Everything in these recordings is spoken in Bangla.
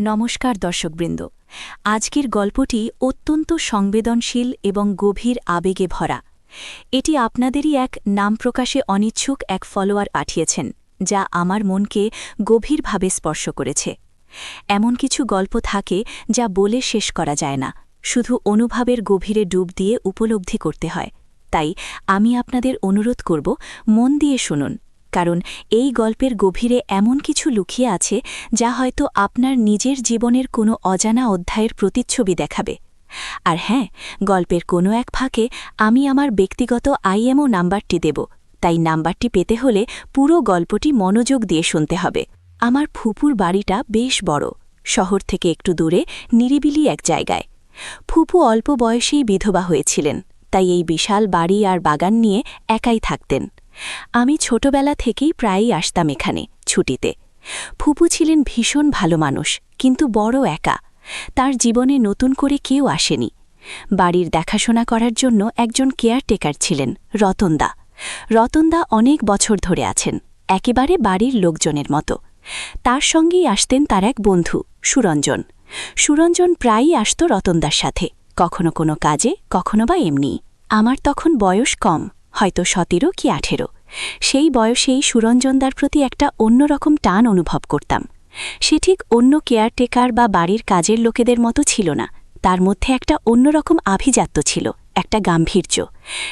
নমস্কার দর্শকবৃন্দ। আজকের গল্পটি অত্যন্ত সংবেদনশীল এবং গভীর আবেগে ভরা। এটি আপনাদেরই এক নাম প্রকাশে অনিচ্ছুক এক ফলোয়ার পাঠিয়েছেন, যা আমার মনকে গভীরভাবে স্পর্শ করেছে। এমন কিছু গল্প থাকে যা বলে শেষ করা যায় না, শুধু অনুভবের গভীরে ডুব দিয়ে উপলব্ধি করতে হয়। তাই আমি আপনাদের অনুরোধ করব, মন দিয়ে শুনুন, কারণ এই গল্পের গভীরে এমন কিছু লুকিয়ে আছে যা হয়তো আপনার নিজের জীবনের কোনো অজানা অধ্যায়ের প্রতিচ্ছবি দেখাবে। আর হ্যাঁ, গল্পের কোনো এক ফাঁকে আমি আমার ব্যক্তিগত আইএমও নাম্বারটি দেব, তাই নাম্বারটি পেতে হলে পুরো গল্পটি মনোযোগ দিয়ে শুনতে হবে। আমার ফুপুর বাড়িটা বেশ বড়, শহর থেকে একটু দূরে নিরিবিলি এক জায়গায়। ফুপু অল্প বয়সেই বিধবা হয়েছিলেন, তাই এই বিশাল বাড়ি আর বাগান নিয়ে একাই থাকতেন। আমি ছোটবেলা থেকেই প্রায়ই আসতাম এখানে ছুটিতে। ফুপু ছিলেন ভীষণ ভালো মানুষ, কিন্তু বড় একা। তার জীবনে নতুন করে কেউ আসেনি। বাড়ির দেখাশোনা করার জন্য একজন কেয়ারটেকার ছিলেন, রতনদা। রতনদা অনেক বছর ধরে আছেন, একেবারে বাড়ির লোকজনের মতো। তার সঙ্গেই আসতেন তার এক বন্ধু, সুরঞ্জন। সুরঞ্জন প্রায়ই আসত রতনদার সাথে, কখনো কোনো কাজে, কখনো বা এমনি। আমার তখন বয়স কম, হয়তো 17 কি 18। সেই বয়সেই সুরঞ্জনদার প্রতি একটা অন্যরকম টান অনুভব করতাম। সে ঠিক অন্য কেয়ারটেকার বা বাড়ির কাজের লোকেদের মতো ছিল না। তার মধ্যে একটা অন্যরকম আভিজাত্য ছিল, একটা গাম্ভীর্য।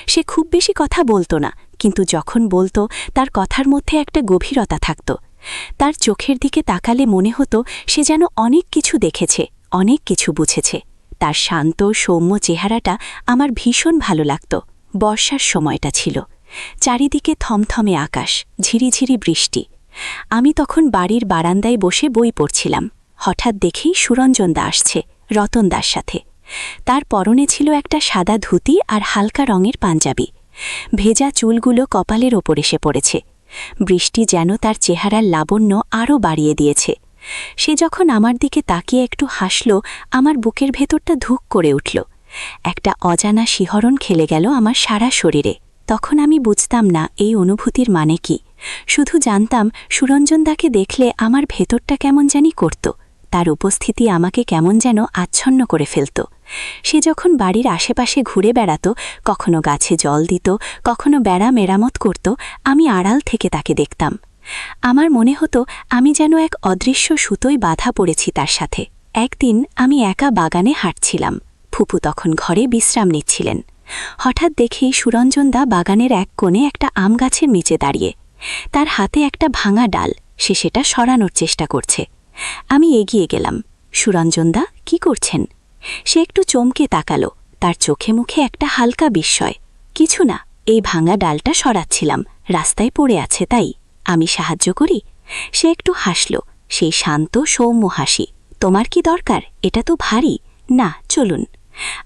সে খুব বেশি কথা বলতো না, কিন্তু যখন বলতো তার কথার মধ্যে একটা গভীরতা থাকত। তার চোখের দিকে তাকালে মনে হতো সে যেন অনেক কিছু দেখেছে, অনেক কিছু বুঝেছে। তার শান্ত সৌম্য চেহারাটা আমার ভীষণ ভালো লাগত। বর্ষার সময়টা ছিল, চারিদিকে থমথমে আকাশ, ঝিরিঝিরি বৃষ্টি। আমি তখন বাড়ির বারান্দায় বসে বই পড়ছিলাম। হঠাৎ দেখেই সুরঞ্জনদা আসছে, রতনদার সাথে। তার পরনে ছিল একটা সাদা ধুতি আর হালকা রঙের পাঞ্জাবি। ভেজা চুলগুলো কপালের ওপর এসে পড়েছে। বৃষ্টি যেন তার চেহারার লাবণ্য আরও বাড়িয়ে দিয়েছে। সে যখন আমার দিকে তাকিয়ে একটু হাসল, আমার বুকের ভেতরটা ধুক করে উঠল। একটা অজানা শিহরণ খেলে গেল আমার সারা শরীরে। তখন আমি বুঝতাম না এই অনুভূতির মানে কি, শুধু জানতাম সুরঞ্জনদাকে দেখলে আমার ভেতরটা কেমন জানি করত। তার উপস্থিতি আমাকে কেমন যেন আচ্ছন্ন করে ফেলত। সে যখন বাড়ির আশেপাশে ঘুরে বেড়াত, কখনো গাছে জল দিত, কখনো বেড়া মেরামত করত, আমি আড়াল থেকে তাকে দেখতাম। আমার মনে হতো আমি যেন এক অদৃশ্য সুতোয় বাধা পড়েছি তার সাথে। একদিন আমি একা বাগানে হাঁটছিলাম। ফুপু তখন ঘরে বিশ্রাম নিচ্ছিলেন। হঠাৎ দেখি সুরঞ্জনদা বাগানের এক কোণে একটা আম গাছের নিচে দাঁড়িয়ে। তার হাতে একটা ভাঙা ডাল, সে সেটা সরানোর চেষ্টা করছে। আমি এগিয়ে গেলাম। সুরঞ্জনদা, কি করছেন? সে একটু চমকে তাকালো, তার চোখে মুখে একটা হালকা বিস্ময়। কিছু না, এই ভাঙা ডালটা সরাচ্ছিলাম, রাস্তায় পড়ে আছে তাই। আমি সাহায্য করি? সে একটু হাসল, সেই শান্ত সৌম্য হাসি। তোমার কি দরকার? এটা তো ভারী। না, চলুন।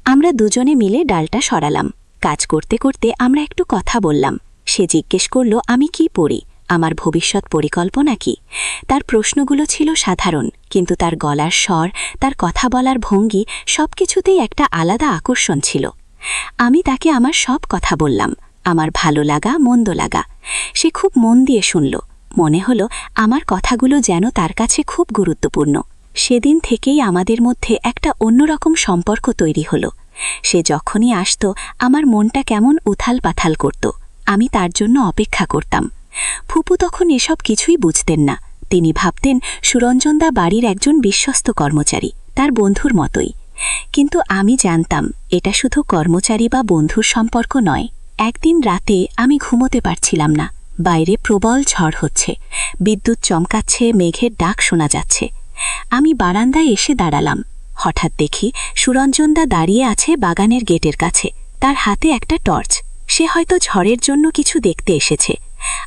আমরা দুজনে মিলে ডালটা সরালাম। কাজ করতে করতে আমরা একটু কথা বললাম। সে জিজ্ঞেস করল আমি কি পড়ি, আমার ভবিষ্যৎ পরিকল্পনা কি। তার প্রশ্নগুলো ছিল সাধারণ, কিন্তু তার গলার স্বর, তার কথা বলার ভঙ্গি, সবকিছুতেই একটা আলাদা আকর্ষণ ছিল। আমি তাকে আমার সব কথা বললাম, আমার ভালো লাগা মন্দ লাগা। সে খুব মন দিয়ে শুনল। মনে হলো আমার কথাগুলো যেন তার কাছে খুব গুরুত্বপূর্ণ। সেদিন থেকেই আমাদের মধ্যে একটা অন্যরকম সম্পর্ক তৈরি হলো। সে যখনই আসত আমার মনটা কেমন উথাল পাথাল করত। আমি তার জন্য অপেক্ষা করতাম। ফুপু তখন এসব কিছুই বুঝতেন না। তিনি ভাবতেন সুরঞ্জনদা বাড়ির একজন বিশ্বস্ত কর্মচারী, তার বন্ধুর মতোই। কিন্তু আমি জানতাম এটা শুধু কর্মচারী বা বন্ধুর সম্পর্ক নয়। একদিন রাতে আমি ঘুমোতে পারছিলাম না। বাইরে প্রবল ঝড় হচ্ছে, বিদ্যুৎ চমকাচ্ছে, মেঘের ডাক শোনা যাচ্ছে। আমি বারান্দায় এসে দাঁড়ালাম। হঠাৎ দেখি সুরঞ্জনদা দাঁড়িয়ে আছে বাগানের গেটের কাছে, তার হাতে একটা টর্চ। সে হয়তো ঝড়ের জন্য কিছু দেখতে এসেছে।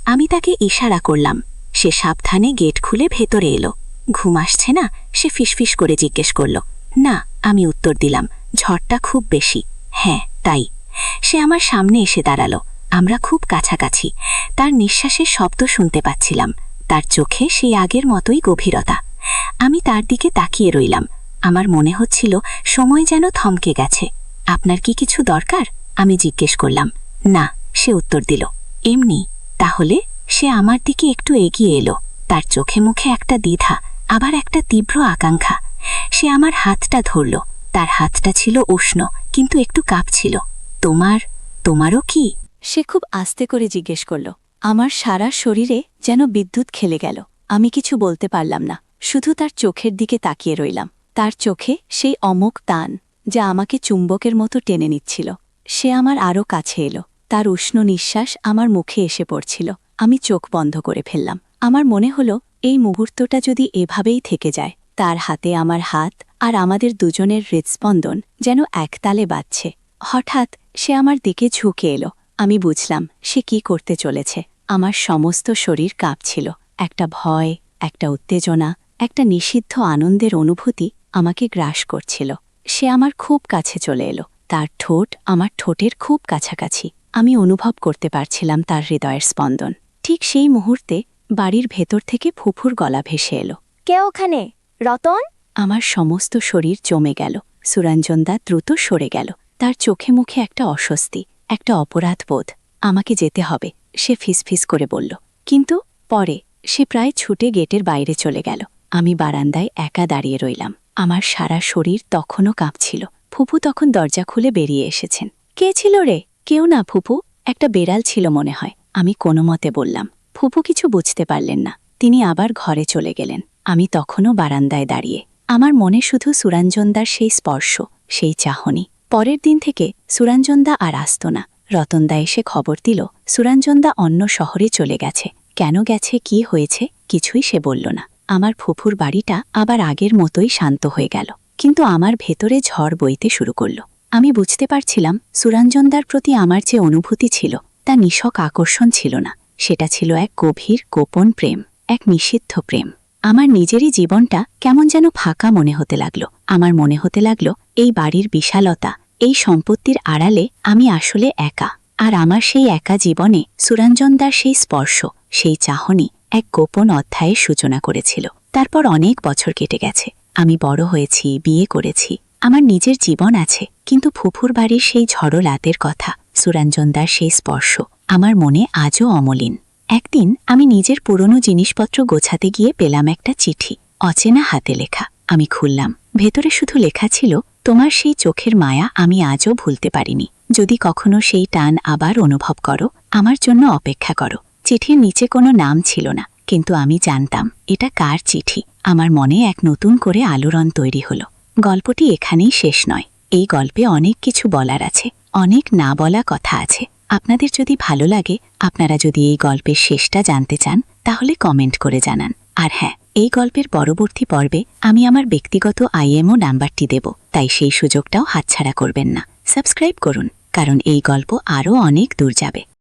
আমি তাকে ইশারা করলাম। সে সাবধানে গেট খুলে ভেতরে এলো। ঘুম আসছে না? সে ফিসফিস করে জিজ্ঞেস করল। না, আমি উত্তর দিলাম। ঝড়টা খুব বেশি। হ্যাঁ, তাই। সে আমার সামনে এসে দাঁড়ালো। আমরা খুব কাছাকাছি। তার নিঃশ্বাসের শব্দ শুনতে পাচ্ছিলাম। তার চোখে সেই আগের মতোই গভীরতা। আমি তার দিকে তাকিয়ে রইলাম। আমার মনে হচ্ছিল সময় যেন থমকে গেছে। আপনার কি কিছু দরকার? আমি জিজ্ঞেস করলাম। না, সে উত্তর দিল। এমনি। তাহলে? সে আমার দিকে একটু এগিয়ে এলো। তার চোখে মুখে একটা দ্বিধা, আবার একটা তীব্র আকাঙ্ক্ষা। সে আমার হাতটা ধরল। তার হাতটা ছিল উষ্ণ, কিন্তু একটু কাঁপছিল। তোমারও কি? সে খুব আস্তে করে জিজ্ঞেস করল। আমার সারা শরীরে যেন বিদ্যুৎ খেলে গেল। আমি কিছু বলতে পারলাম না, শুধু তার চোখের দিকে তাকিয়ে রইলাম। তার চোখে সেই অমোঘ টান, যা আমাকে চুম্বকের মতো টেনে নিচ্ছিল। সে আমার আরও কাছে এলো। তার উষ্ণ নিঃশ্বাস আমার মুখে এসে পড়ছিল। আমি চোখ বন্ধ করে ফেললাম। আমার মনে হলো এই মুহূর্তটা যদি এভাবেই থেকে যায়। তার হাতে আমার হাত, আর আমাদের দুজনের হৃৎস্পন্দন যেন একতালে বাজছে। হঠাৎ সে আমার দিকে ঝুঁকে এলো। আমি বুঝলাম সে কি করতে চলেছে। আমার সমস্ত শরীর কাঁপছিল। একটা ভয়, একটা উত্তেজনা, একটা নিষিদ্ধ আনন্দের অনুভূতি আমাকে গ্রাস করছিল। সে আমার খুব কাছে চলে এলো। তার ঠোঁট আমার ঠোঁটের খুব কাছাকাছি। আমি অনুভব করতে পারছিলাম তার হৃদয়ের স্পন্দন। ঠিক সেই মুহূর্তে বাড়ির ভেতর থেকে ফুফুর গলা ভেসে এলো। কে ওখানে? রতন? আমার সমস্ত শরীর জমে গেল। সুরঞ্জনদা দ্রুত সরে গেল। তার চোখে মুখে একটা অস্বস্তি, একটা অপরাধ বোধ। আমাকে যেতে হবে, সে ফিসফিস করে বলল। কিন্তু পরে সে প্রায় ছুটে গেটের বাইরে চলে গেল। আমি বারান্দায় একা দাঁড়িয়ে রইলাম। আমার সারা শরীর তখনও কাঁপছিল। ফুপু তখন দরজা খুলে বেরিয়ে এসেছেন। কে ছিল রে? কেউ না ফুপু, একটা বেড়াল ছিল মনে হয়, আমি কোনো মতে বললাম। ফুপু কিছু বুঝতে পারলেন না। তিনি আবার ঘরে চলে গেলেন। আমি তখনও বারান্দায় দাঁড়িয়ে। আমার মনে শুধু সুরঞ্জনদার সেই স্পর্শ, সেই চাহনি। পরের দিন থেকে সুরঞ্জনদা আর আসত না। রতনদা এসে খবর দিল সুরঞ্জনদা অন্য শহরে চলে গেছে। কেন গেছে, কি হয়েছে, কিছুই সে বলল না। আমার ফুফুর বাড়িটা আবার আগের মতোই শান্ত হয়ে গেল। কিন্তু আমার ভেতরে ঝড় বইতে শুরু করল। আমি বুঝতে পারছিলাম সুরঞ্জনদার প্রতি আমার যে অনুভূতি ছিল তা নিছক আকর্ষণ ছিল না। সেটা ছিল এক গভীর গোপন প্রেম, এক নিষিদ্ধ প্রেম। আমার নিজেরই জীবনটা কেমন যেন ফাঁকা মনে হতে লাগল। আমার মনে হতে লাগল এই বাড়ির বিশালতা, এই সম্পত্তির আড়ালে আমি আসলে একা। আর আমার সেই একা জীবনে সুরঞ্জনদার সেই স্পর্শ, সেই চাহনি এক গোপন অধ্যায়ের সূচনা করেছিল। তারপর অনেক বছর কেটে গেছে। আমি বড় হয়েছি, বিয়ে করেছি, আমার নিজের জীবন আছে। কিন্তু ফুফুর বাড়ির সেই ঝড়ো রাতের কথা, সুরঞ্জনদার সেই স্পর্শ আমার মনে আজও অমলিন। একদিন আমি নিজের পুরনো জিনিসপত্র গোছাতে গিয়ে পেলাম একটা চিঠি, অচেনা হাতে লেখা। আমি খুললাম। ভেতরে শুধু লেখা ছিল, তোমার সেই চোখের মায়া আমি আজও ভুলতে পারিনি। যদি কখনো সেই টান আবার অনুভব করো, আমার জন্য অপেক্ষা করো। চিঠির নিচে কোনো নাম ছিল না, কিন্তু আমি জানতাম এটা কার চিঠি। আমার মনে এক নতুন করে আলোড়ন তৈরি হলো। গল্পটি এখানেই শেষ নয়। এই গল্পে অনেক কিছু বলার আছে, অনেক না বলা কথা আছে। আপনাদের যদি ভালো লাগে, আপনারা যদি এই গল্পের শেষটা জানতে চান, তাহলে কমেন্ট করে জানান। আর হ্যাঁ, এই গল্পের পরবর্তী পর্বে আমি আমার ব্যক্তিগত IMO নাম্বারটি দেব, তাই সেই সুযোগটাও হাতছাড়া করবেন না। সাবস্ক্রাইব করুন, কারণ এই গল্প আরও অনেক দূর যাবে।